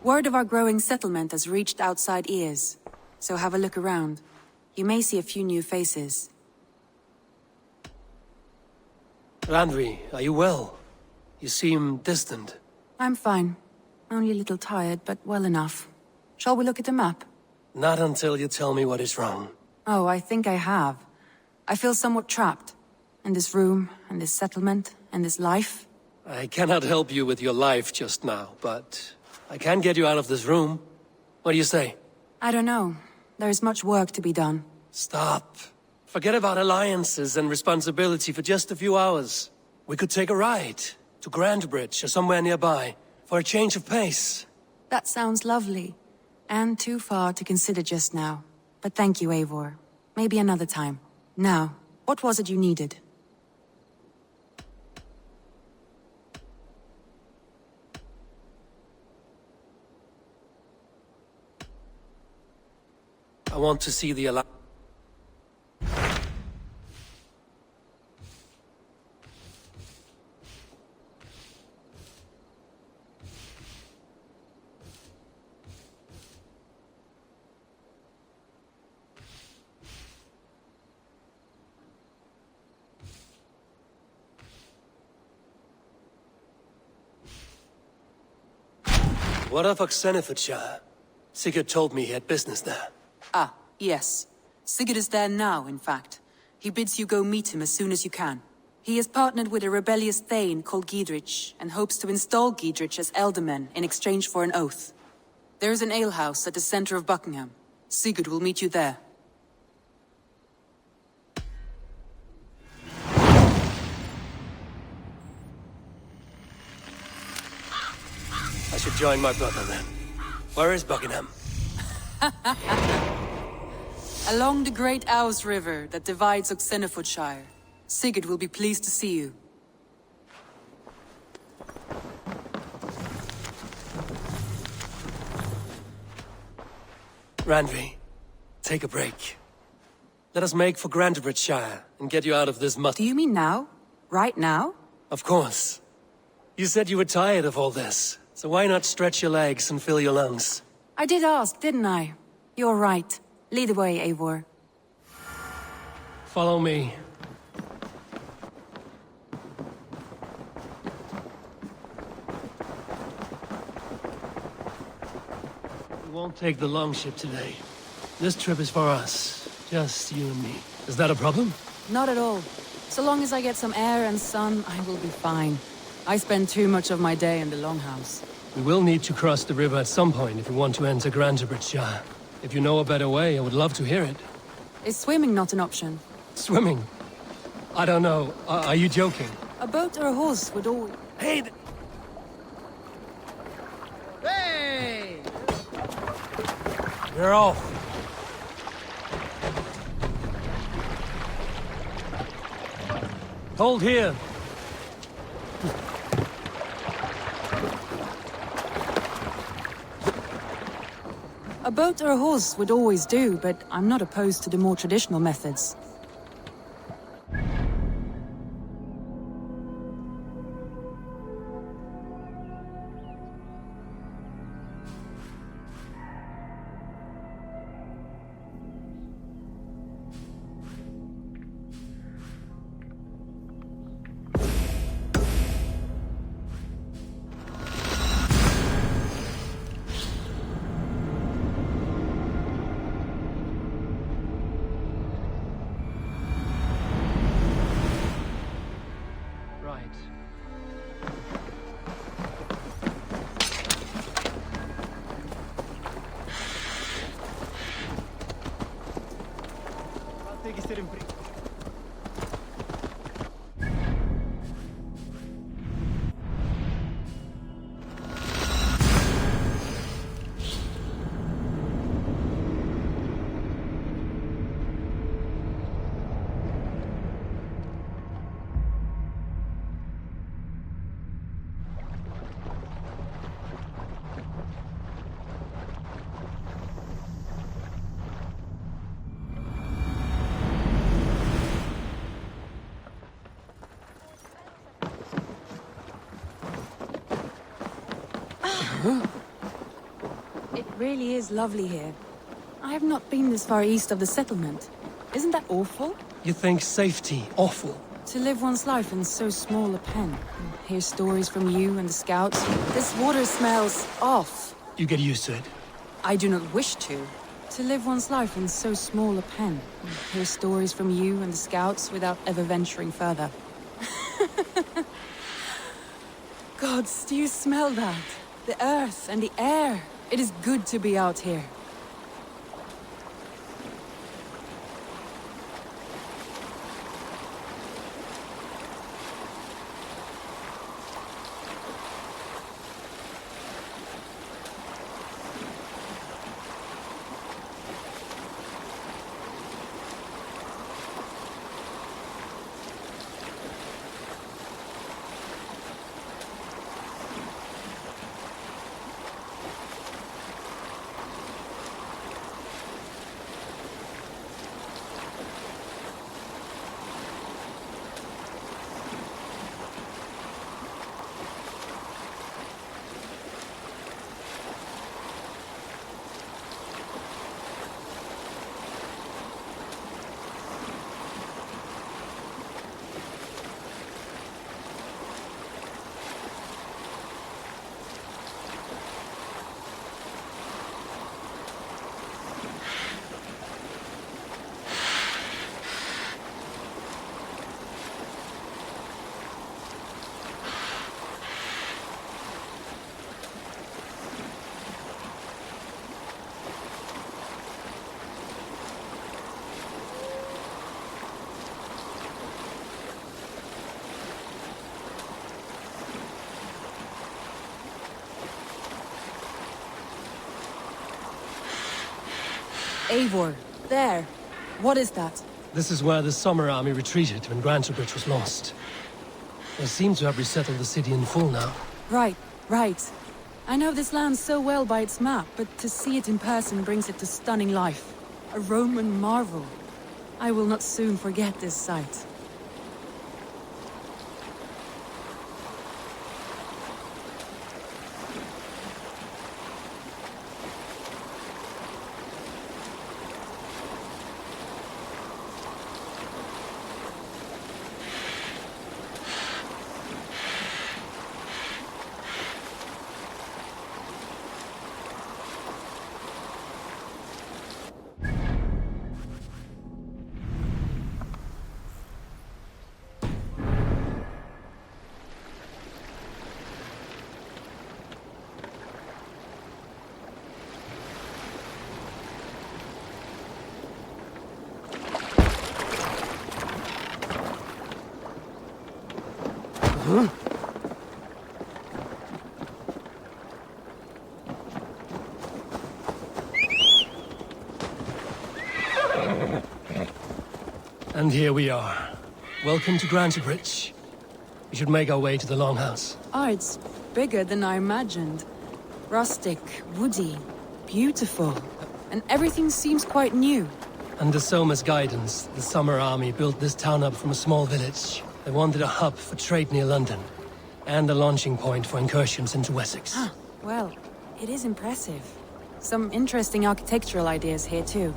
Speaker 14: Word of our growing settlement has reached outside ears, so have a look around. You may see a few new faces.
Speaker 5: Randvi, are you well? You seem distant.
Speaker 14: I'm fine. Only a little tired, but well enough. Shall we look at the map?
Speaker 5: Not until you tell me what is wrong.
Speaker 14: Oh, I think I have. I feel somewhat trapped. In this room, in this settlement, in this life.
Speaker 5: I cannot help you with your life just now, but I can get you out of this room. What do you say?
Speaker 14: I don't know. There is much work to be done.
Speaker 5: Stop. Forget about alliances and responsibility for just a few hours. We could take a ride to Grandbridge or somewhere nearby for a change of pace.
Speaker 14: That sounds lovely. And too far to consider just now. But thank you, Eivor. Maybe another time. Now, what was it you needed?
Speaker 5: I want to see the alarm. What of Oxenfordshire? Sigurd told me he had business there.
Speaker 14: Ah, yes. Sigurd is there now, in fact. He bids you go meet him as soon as you can. He has partnered with a rebellious thane called Giedrich, and hopes to install Giedrich as Elderman in exchange for an oath. There is an alehouse at the center of Buckingham. Sigurd will meet you there.
Speaker 5: I should join my brother then. Where is Buckingham?
Speaker 14: Along the Great Ouse River that divides Oxenfordshire. Sigurd will be pleased to see you.
Speaker 5: Randvi, take a break. Let us make for Grantebridgeshire and get you out of this mud.
Speaker 14: Do you mean now? Right now?
Speaker 5: Of course. You said you were tired of all this, so why not stretch your legs and fill your lungs?
Speaker 14: I did ask, didn't I? You're right. Lead the way, Eivor.
Speaker 5: Follow me. We won't take the longship today. This trip is for us. Just you and me. Is that a problem?
Speaker 14: Not at all. So long as I get some air and sun, I will be fine. I spend too much of my day in the longhouse.
Speaker 5: We will need to cross the river at some point if we want to enter Grantebridgeshire. If you know a better way, I would love to hear it.
Speaker 14: Is swimming not an option?
Speaker 5: Swimming? I don't know. Are you joking?
Speaker 14: A boat or a horse would always...
Speaker 5: Hey!
Speaker 3: Hey!
Speaker 5: We're off. Hold here.
Speaker 14: A boat or a horse would always do, but I'm not opposed to the more traditional methods. It really is lovely here. I have not been this far east of the settlement. Isn't that awful?
Speaker 5: You think safety awful?
Speaker 14: To live one's life in so small a pen. Hear stories from you and the scouts. This water smells off.
Speaker 5: You get used to it.
Speaker 14: I do not wish to. To live one's life in so small a pen. Hear stories from you and the scouts without ever venturing further. Gods, do you smell that? The earth and the air. It is good to be out here. Eivor, there. What is that?
Speaker 5: This is where the Summer Army retreated when Grantebridge was lost. They seem to have resettled the city in full now.
Speaker 14: Right, right. I know this land so well by its map, but to see it in person brings it to stunning life. A Roman marvel. I will not soon forget this sight.
Speaker 5: And here we are. Welcome to Grantebridge. We should make our way to the Longhouse.
Speaker 14: Oh, it's bigger than I imagined. Rustic, woody, beautiful. And everything seems quite new.
Speaker 5: Under Soma's guidance, the Summer Army built this town up from a small village. They wanted a hub for trade near London, and a launching point for incursions into Wessex.
Speaker 14: Ah, well, it is impressive. Some interesting architectural ideas here too.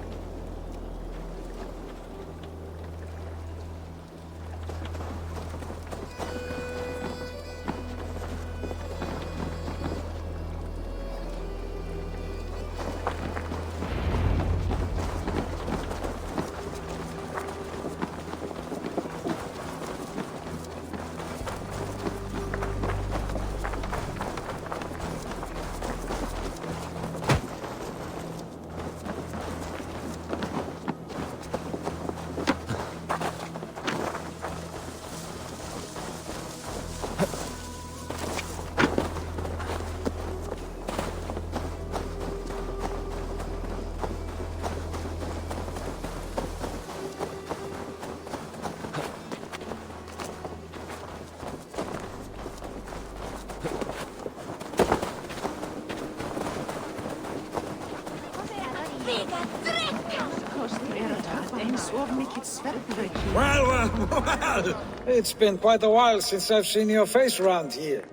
Speaker 15: Well, it's been quite a while since I've seen your face around here.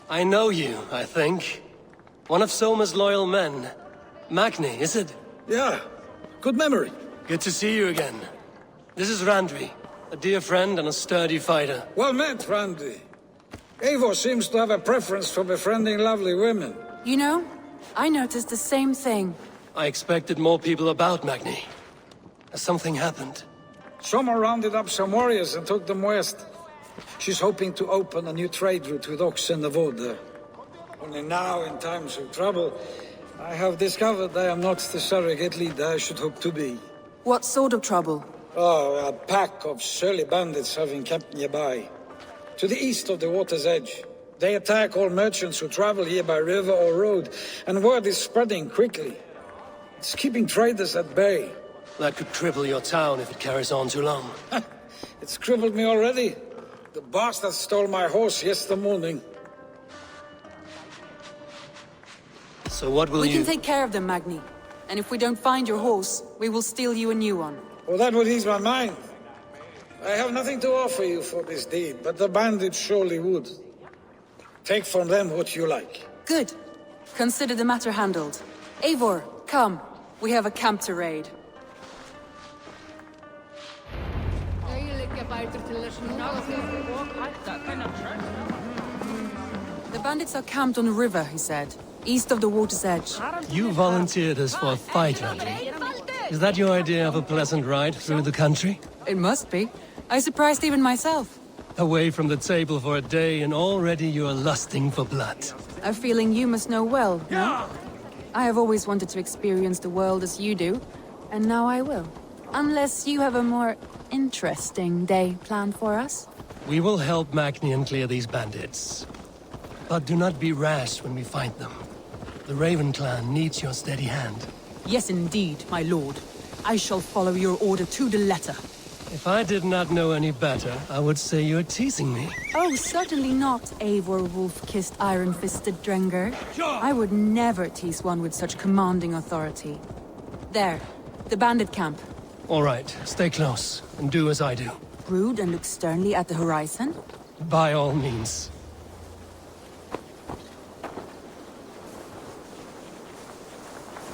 Speaker 5: I know you, I think. One of Soma's loyal men. Magni, is it?
Speaker 15: Yeah, good memory.
Speaker 5: Good to see you again. This is Randvi, a dear friend and a sturdy fighter.
Speaker 15: Well met, Randvi. Eivor seems to have a preference for befriending lovely women.
Speaker 14: You know, I noticed the same thing.
Speaker 5: I expected more people about Magni. Has something happened?
Speaker 15: Soma rounded up some warriors and took them west. She's hoping to open a new trade route with oxen and Voda. Only now, in times of trouble, I have discovered I am not the surrogate leader I should hope to be.
Speaker 14: What sort of trouble?
Speaker 15: Oh, a pack of surly bandits have encamped nearby. To the east of the water's edge. They attack all merchants who travel here by river or road, and word is spreading quickly. It's keeping traders at bay.
Speaker 5: That could cripple your town if it carries on too long.
Speaker 15: It's crippled me already. The bastard stole my horse yesterday morning.
Speaker 5: So what will
Speaker 14: We can take care of them, Magni. And if we don't find your horse, we will steal you a new one.
Speaker 15: Well, that would ease my mind. I have nothing to offer you for this deed, but the bandits surely would. Take from them what you like.
Speaker 14: Good. Consider the matter handled. Eivor, come. We have a camp to raid. The bandits are camped on a river, he said, east of the water's edge.
Speaker 5: You volunteered us for a fight, Randy. Is that your idea of a pleasant ride through the country?
Speaker 14: It must be. I surprised even myself.
Speaker 5: Away from the table for a day and already you are lusting for blood.
Speaker 14: A feeling you must know well, no? I have always wanted to experience the world as you do, and now I will. Unless you have a more interesting day planned for us?
Speaker 5: We will help Magni clear these bandits. But do not be rash when we fight them. The Raven clan needs your steady hand.
Speaker 14: Yes, indeed, my lord. I shall follow your order to the letter.
Speaker 5: If I did not know any better, I would say you're teasing me.
Speaker 14: Oh, certainly not, Eivor wolf-kissed iron-fisted Drenger. I would never tease one with such commanding authority. There, the bandit camp.
Speaker 5: All right, stay close, and do as I do.
Speaker 14: Brood and look sternly at the horizon?
Speaker 5: By all means.